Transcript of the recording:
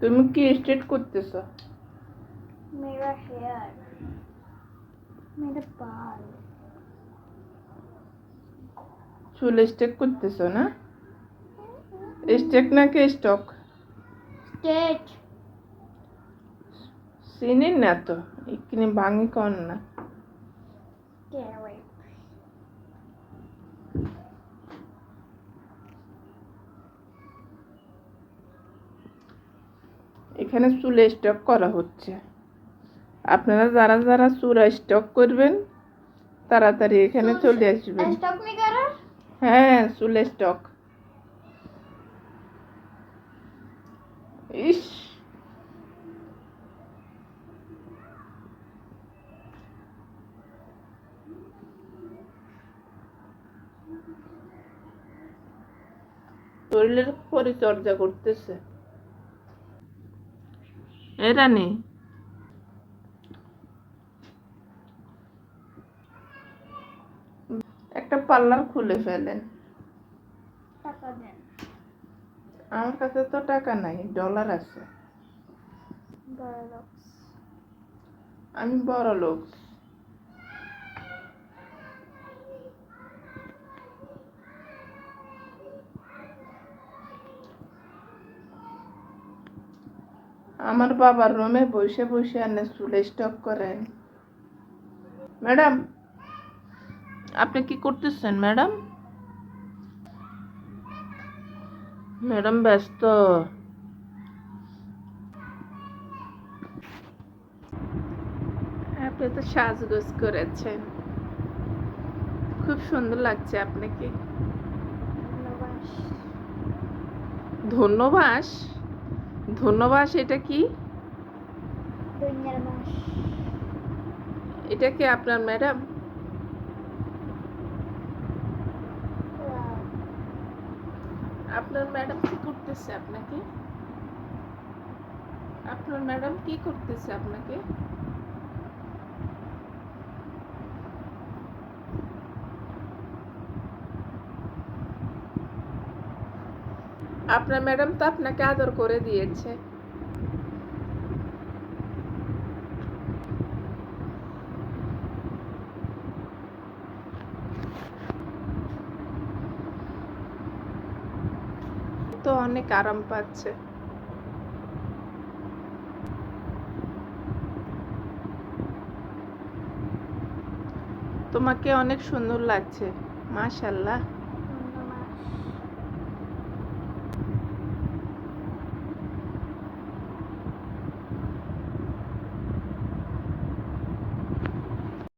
তুমি কি স্ট্রেট করতেছো? मेरा हेयर, मेरे बाल। চুল স্টেক করতেছো না? স্টেক নাকি স্টক? स्टेट চিনি না তো, এখানে ভাঙি কর না। कैरेट এখানে চুল স্টক করা হচ্ছে। আপনারা যারা যারা চুল স্টক করবেন তাড়াতাড়ি এখানে চলে আসবেন। स्टॉक नहीं कर रहा। হ্যাঁ, চুল স্টক। ইস, শরীরের পরিচর্যা করতেছে। এ রানী, একটা পার্লার খুলে ফেলেন। টাকা দেন। আমার কাছে তো টাকা নাই, ডলার আছে। বড়লোক। আমি বড় লোক। আমার বাবার রুমে বসে বসে এনে চুল স্টক করেন। ম্যাডাম, আপনি কি করতেছেন ম্যাডাম? ম্যাডাম ব্যস্ত। আপনি তো সাজগোজ করেছেন, খুব সুন্দর লাগছে আপনাকে। ধন্যবাদ। ধন্যবাদ, এটা কি? ধন্যবাদ। এটা কি আপনার ম্যাডাম? আপনার ম্যাডাম কি করতেছে আপনাকে? আপনার ম্যাডাম কি করতেছে আপনাকে? আপনার ম্যাডাম তো আপনাকে আদর করে দিয়েছে। তো অনেক আরাম পাচ্ছে। তোমাকে অনেক সুন্দর লাগছে, মাশাআল্লাহ।